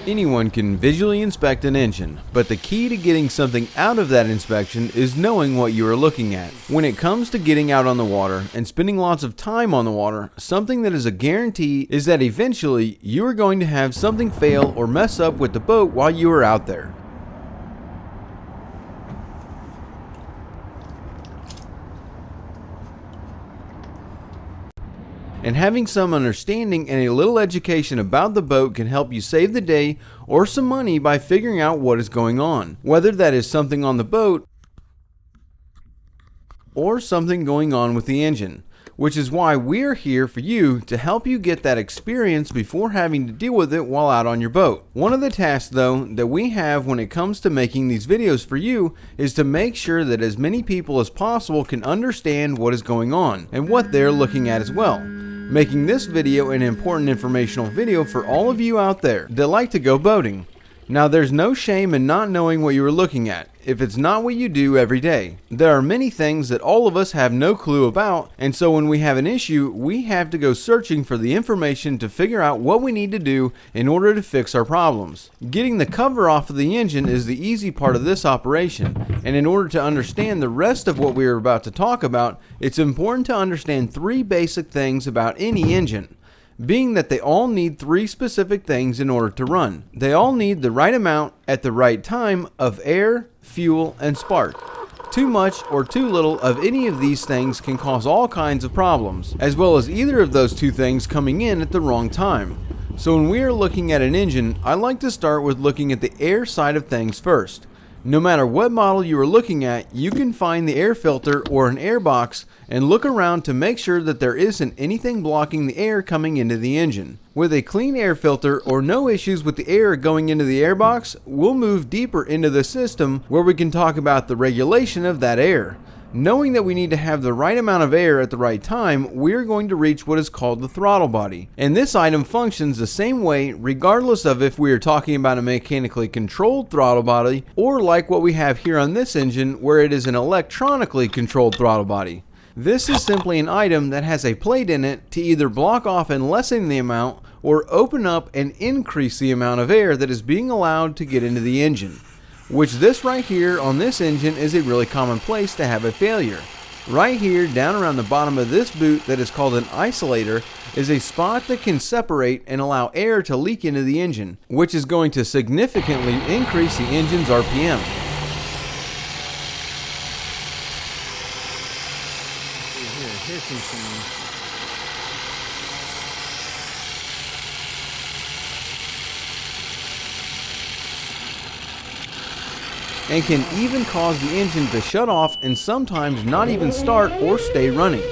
Anyone can visually inspect an engine, but the key to getting something out of that inspection is knowing what you are looking at. When it comes to getting out on the water and spending lots of time on the water, something that is a guarantee is that eventually you are going to have something fail or mess up with the boat while you are out there. And having some understanding and a little education about the boat can help you save the day or some money by figuring out what is going on, whether that is something on the boat or something going on with the engine, which is why we're here for you to help you get that experience before having to deal with it while out on your boat. One of the tasks though that we have when it comes to making these videos for you is to make sure that as many people as possible can understand what is going on and what they're looking at as well, making this video an important informational video for all of you out there that like to go boating. Now there's no shame in not knowing what you are looking at if it's not what you do every day. There are many things that all of us have no clue about, and so when we have an issue, we have to go searching for the information to figure out what we need to do in order to fix our problems. Getting the cover off of the engine is the easy part of this operation, and in order to understand the rest of what we are about to talk about, it's important to understand three basic things about any engine. Being that they all need three specific things in order to run. They all need the right amount at the right time of air, fuel, and spark. Too much or too little of any of these things can cause all kinds of problems, as well as either of those two things coming in at the wrong time. So when we are looking at an engine, I like to start with looking at the air side of things first. No matter what model you are looking at, you can find the air filter or an air box and look around to make sure that there isn't anything blocking the air coming into the engine. With a clean air filter or no issues with the air going into the air box, we'll move deeper into the system where we can talk about the regulation of that air. Knowing that we need to have the right amount of air at the right time, we're going to reach what is called the throttle body. And this item functions the same way regardless of if we are talking about a mechanically controlled throttle body or like what we have here on this engine where it is an electronically controlled throttle body. This is simply an item that has a plate in it to either block off and lessen the amount or open up and increase the amount of air that is being allowed to get into the engine. Which this right here on this engine is a really common place to have a failure. Right here down around the bottom of this boot that is called an isolator is a spot that can separate and allow air to leak into the engine, which is going to significantly increase the engine's RPM. Here's some sound. And can even cause the engine to shut off and sometimes not even start or stay running.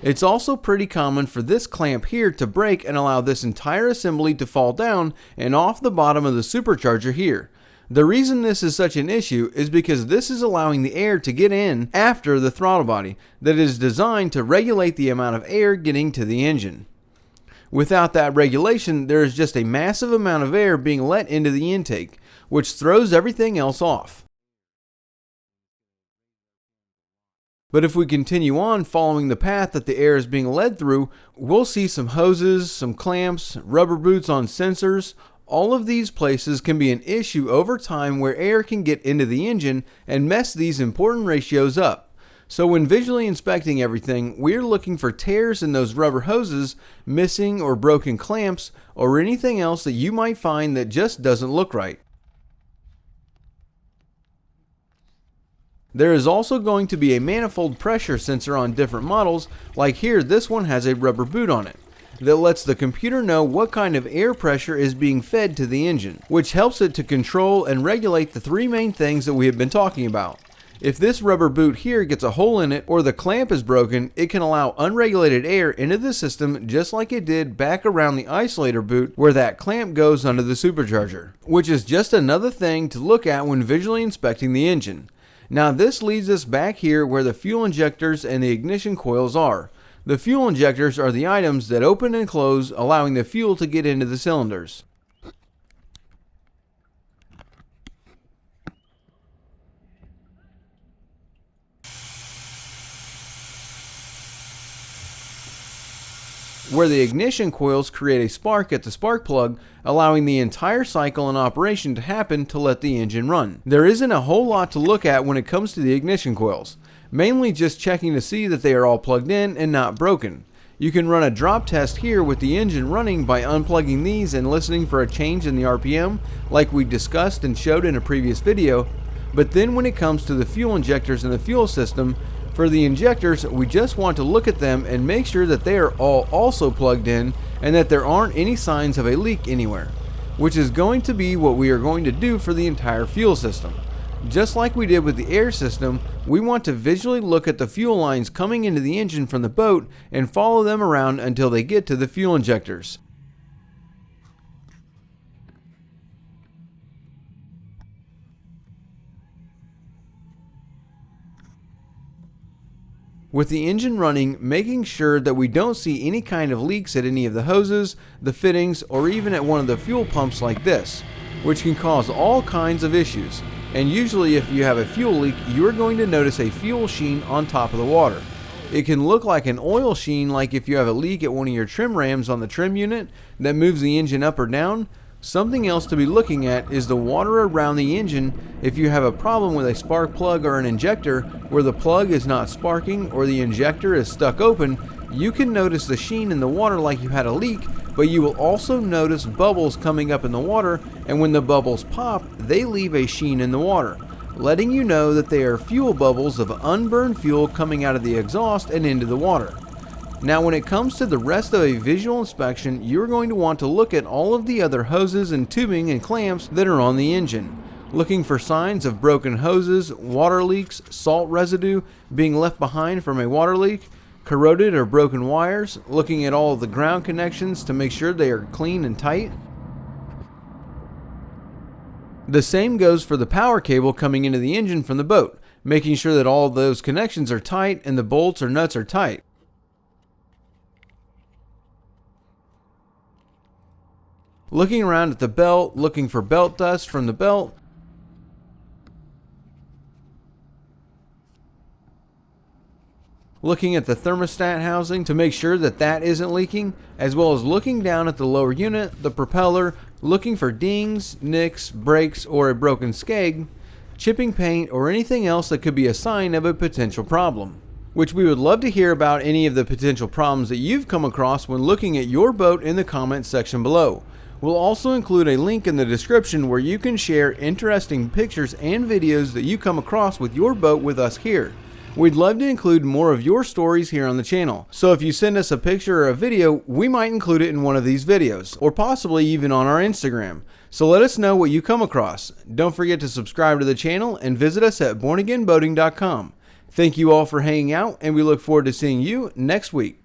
It's also pretty common for this clamp here to break and allow this entire assembly to fall down and off the bottom of the supercharger here. The reason this is such an issue is because this is allowing the air to get in after the throttle body that is designed to regulate the amount of air getting to the engine. Without that regulation, there is just a massive amount of air being let into the intake, which throws everything else off. But if we continue on following the path that the air is being led through, we'll see some hoses, some clamps, rubber boots on sensors. All of these places can be an issue over time where air can get into the engine and mess these important ratios up. So when visually inspecting everything, we're looking for tears in those rubber hoses, missing or broken clamps, or anything else that you might find that just doesn't look right. There is also going to be a manifold pressure sensor on different models, like here this one has a rubber boot on it, that lets the computer know what kind of air pressure is being fed to the engine, which helps it to control and regulate the three main things that we have been talking about. If this rubber boot here gets a hole in it or the clamp is broken, it can allow unregulated air into the system just like it did back around the isolator boot where that clamp goes under the supercharger, which is just another thing to look at when visually inspecting the engine. Now this leads us back here where the fuel injectors and the ignition coils are. The fuel injectors are the items that open and close, allowing the fuel to get into the cylinders. where the ignition coils create a spark at the spark plug, allowing the entire cycle in operation to happen to let the engine run. There isn't a whole lot to look at when it comes to the ignition coils, mainly just checking to see that they are all plugged in and not broken. You can run a drop test here with the engine running by unplugging these and listening for a change in the RPM like we discussed and showed in a previous video. But then when it comes to the fuel injectors in the fuel system, for the injectors, we just want to look at them and make sure that they are all also plugged in and that there aren't any signs of a leak anywhere, which is going to be what we are going to do for the entire fuel system. Just like we did with the air system, we want to visually look at the fuel lines coming into the engine from the boat and follow them around until they get to the fuel injectors. With the engine running, making sure that we don't see any kind of leaks at any of the hoses, the fittings, or even at one of the fuel pumps like this, which can cause all kinds of issues. And usually if you have a fuel leak, you're going to notice a fuel sheen on top of the water. It can look like an oil sheen, like if you have a leak at one of your trim rams on the trim unit that moves the engine up or down. Something else to be looking at is the water around the engine. If you have a problem with a spark plug or an injector where the plug is not sparking or the injector is stuck open, you can notice the sheen in the water like you had a leak, but you will also notice bubbles coming up in the water, and when the bubbles pop, they leave a sheen in the water, letting you know that they are fuel bubbles of unburned fuel coming out of the exhaust and into the water. Now when it comes to the rest of a visual inspection, you're going to want to look at all of the other hoses and tubing and clamps that are on the engine, looking for signs of broken hoses, water leaks, salt residue being left behind from a water leak, corroded or broken wires, looking at all of the ground connections to make sure they are clean and tight. The same goes for the power cable coming into the engine from the boat, making sure that all of those connections are tight and the bolts or nuts are tight. Looking around at the belt, looking for belt dust from the belt. Looking at the thermostat housing to make sure that that isn't leaking, as well as looking down at the lower unit, the propeller, looking for dings, nicks, breaks, or a broken skeg, chipping paint, or anything else that could be a sign of a potential problem. Which we would love to hear about any of the potential problems that you've come across when looking at your boat in the comments section below. We'll also include a link in the description where you can share interesting pictures and videos that you come across with your boat with us here. We'd love to include more of your stories here on the channel, so if you send us a picture or a video, we might include it in one of these videos, or possibly even on our Instagram. So let us know what you come across. Don't forget to subscribe to the channel and visit us at bornagainboating.com. Thank you all for hanging out, and we look forward to seeing you next week.